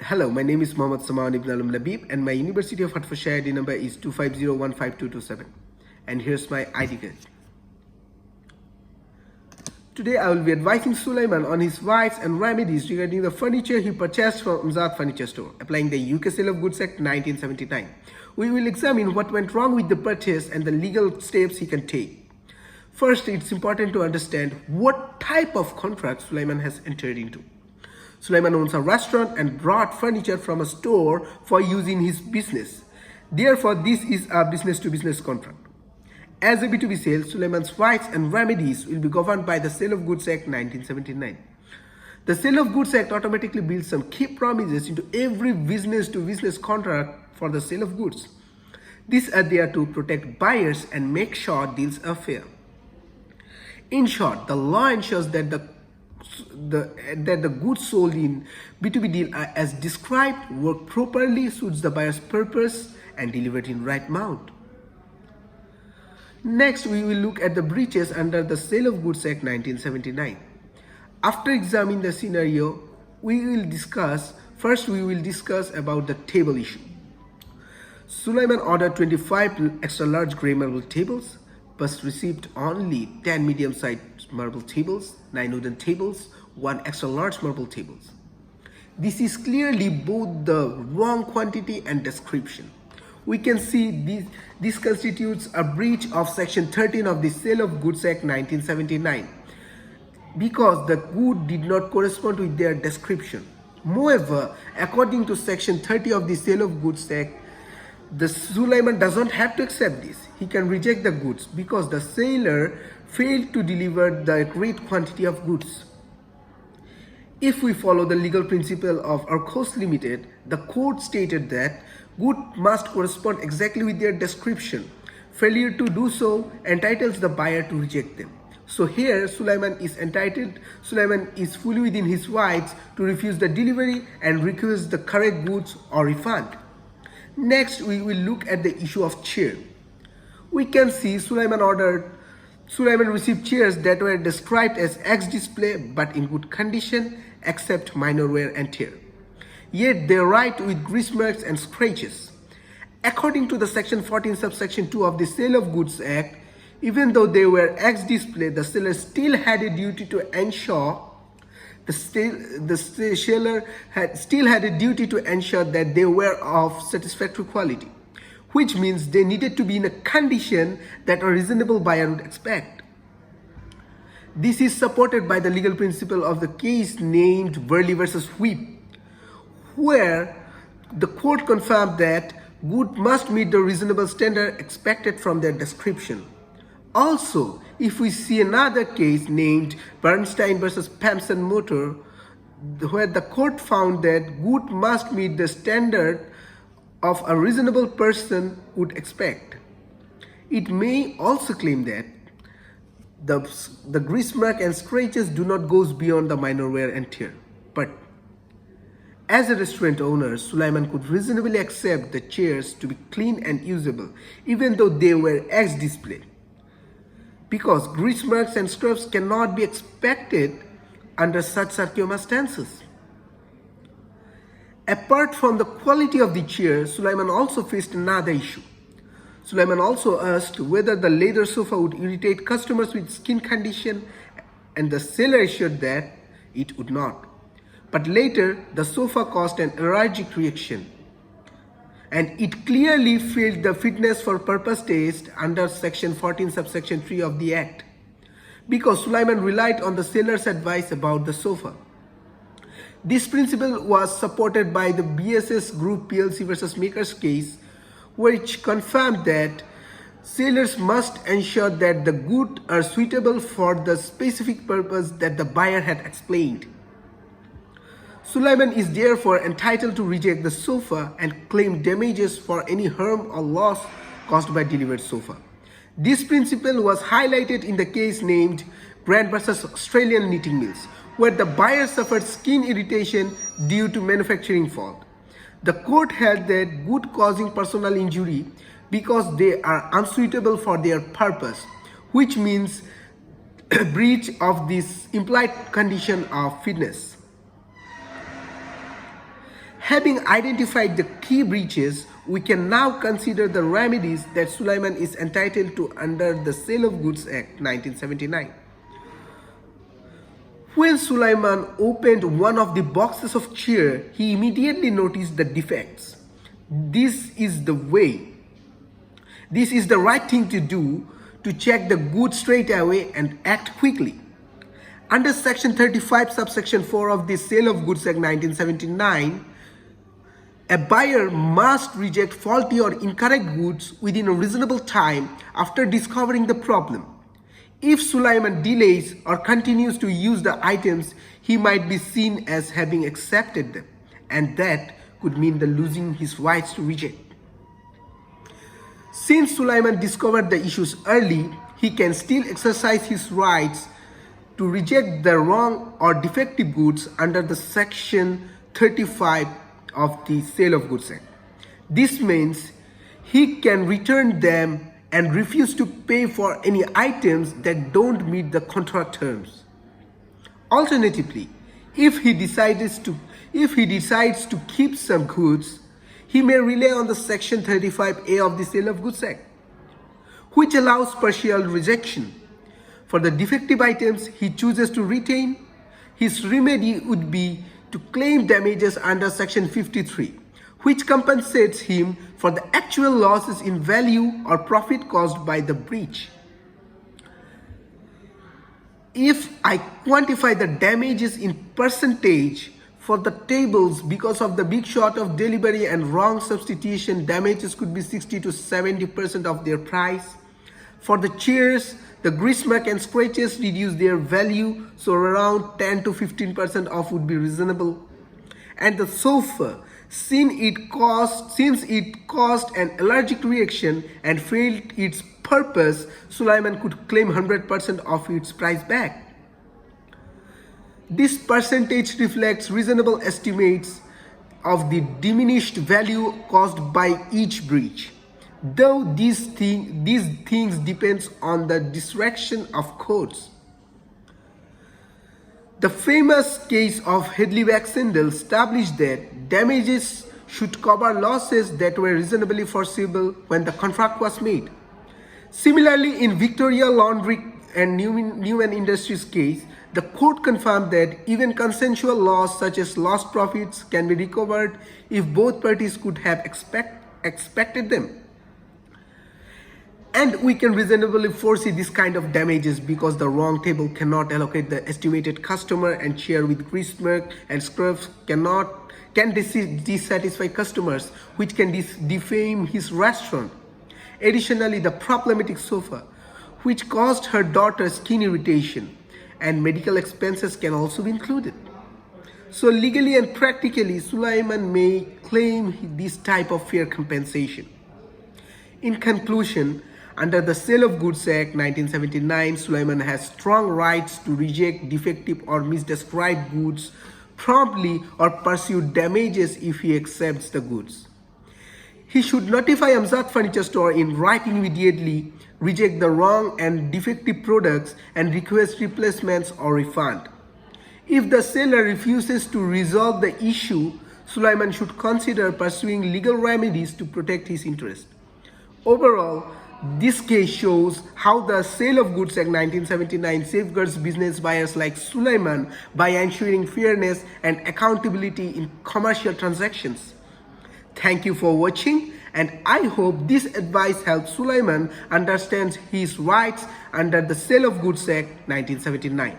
Hello, my name is Mohammad Samaan Ibn Alam Labib and my University of Hertfordshire ID number is id-25015227 and here's my ID card. Today I will be advising Sulaiman on his rights and remedies regarding the furniture he purchased from Umzat Furniture Store, applying the UK Sale of Goods Act 1979. We will examine what went wrong with the purchase and the legal steps he can take. First, it's important to understand what type of contract Sulaiman has entered into. Sulaiman owns a restaurant and brought furniture from a store for use in his business. Therefore, this is a business-to-business contract. As a B2B sale, Sulaiman's rights and remedies will be governed by the Sale of Goods Act 1979. The Sale of Goods Act automatically builds some key promises into every business-to-business contract for the sale of goods. These are there to protect buyers and make sure deals are fair. In short, the law ensures that the goods sold in B2B deal are as described, work properly, suits the buyer's purpose, and delivered in right amount. Next, we will look at the breaches under the Sale of Goods Act 1979. After examining the scenario, we will discuss about the table issue. Sulaiman ordered 25 extra large grey marble tables, but received only 10 medium-sized marble tables, 9 wooden tables, 1 extra large marble tables. This is clearly both the wrong quantity and description. We can see this constitutes a breach of Section 13 of the Sale of Goods Act 1979 because the good did not correspond with their description. Moreover, according to Section 30 of the Sale of Goods Act, the Sulaiman does not have to accept this. He can reject the goods because the seller failed to deliver the agreed quantity of goods. If we follow the legal principle of Arcos Limited, the court stated that goods must correspond exactly with their description. Failure to do so entitles the buyer to reject them. So here Sulaiman is fully within his rights to refuse the delivery and request the correct goods or refund. Next, we will look at the issue of chair. We can see Sulaiman received chairs that were described as ex-display but in good condition except minor wear and tear. Yet they write with grease marks and scratches. According to the Section 14 subsection 2 of the Sale of Goods Act, even though they were ex-display, the seller still had a duty to ensure the seller still had a duty to ensure that they were of satisfactory quality, which means they needed to be in a condition that a reasonable buyer would expect. This is supported by the legal principle of the case named Burley versus Whip, where the court confirmed that goods must meet the reasonable standard expected from their description. Also, if we see another case named Bernstein versus Pamson Motor, where the court found that goods must meet the standard of a reasonable person would expect. It may also claim that the grease mark and scratches do not go beyond the minor wear and tear. But as a restaurant owner, Sulaiman could reasonably accept the chairs to be clean and usable, even though they were ex-display, because grease marks and scrubs cannot be expected under such circumstances. Apart from the quality of the chair, Sulaiman also faced another issue. Sulaiman also asked whether the leather sofa would irritate customers with skin condition, and the seller assured that it would not. But later, the sofa caused an allergic reaction, and it clearly failed the fitness for purpose test under Section 14 subsection 3 of the Act, because Sulaiman relied on the seller's advice about the sofa. This principle was supported by the BSS Group PLC versus Makers case, which confirmed that sellers must ensure that the goods are suitable for the specific purpose that the buyer had explained. Sulaiman is therefore entitled to reject the sofa and claim damages for any harm or loss caused by delivered sofa. This principle was highlighted in the case named Grant versus Australian Knitting Mills, where the buyer suffered skin irritation due to manufacturing fault. The court held that goods causing personal injury because they are unsuitable for their purpose, which means breach of this implied condition of fitness. Having identified the key breaches, we can now consider the remedies that Sulaiman is entitled to under the Sale of Goods Act 1979. When Sulaiman opened one of the boxes of chair, he immediately noticed the defects. This is the right thing to do, to check the goods straight away and act quickly. Under Section 35, subsection 4 of the Sale of Goods Act 1979, a buyer must reject faulty or incorrect goods within a reasonable time after discovering the problem. If Sulaiman delays or continues to use the items, he might be seen as having accepted them, and that could mean the losing his rights to reject. Since Sulaiman discovered the issues early, he can still exercise his rights to reject the wrong or defective goods under the Section 35 of the Sale of Goods Act. This means he can return them and refuse to pay for any items that don't meet the contract terms. Alternatively, if he decides to keep some goods, he may rely on the Section 35A of the Sale of Goods Act, which allows partial rejection. For the defective items he chooses to retain, his remedy would be to claim damages under Section 53, which compensates him for the actual losses in value or profit caused by the breach. If I quantify the damages in percentage for the tables because of the big short of delivery and wrong substitution, damages could be 60 to 70% of their price. For the chairs, the grease mark and scratches reduce their value, so around 10 to 15% off would be reasonable. And the sofa, since it caused an allergic reaction and failed its purpose, Sulaiman could claim 100% of its price back. This percentage reflects reasonable estimates of the diminished value caused by each breach, though these things depends on the discretion of courts. The famous case of Hedley-Baxendale established that damages should cover losses that were reasonably foreseeable when the contract was made. Similarly, in Victoria Laundry and Newman Industries case, the court confirmed that even consensual loss such as lost profits can be recovered if both parties could have expected them. And we can reasonably foresee this kind of damages because the wrong table cannot allocate the estimated customer, and chair with grease mark and scrubs can dissatisfy customers, which can defame his restaurant. Additionally, the problematic sofa, which caused her daughter skin irritation, and medical expenses can also be included. So legally and practically, Sulaiman may claim this type of fair compensation. In conclusion, under the Sale of Goods Act 1979, Sulaiman has strong rights to reject defective or misdescribed goods promptly or pursue damages if he accepts the goods. He should notify Amzad Furniture Store in writing immediately, reject the wrong and defective products, and request replacements or refund. If the seller refuses to resolve the issue, Sulaiman should consider pursuing legal remedies to protect his interest. Overall, this case shows how the Sale of Goods Act 1979 safeguards business buyers like Sulaiman by ensuring fairness and accountability in commercial transactions. Thank you for watching, and I hope this advice helps Sulaiman understand his rights under the Sale of Goods Act 1979.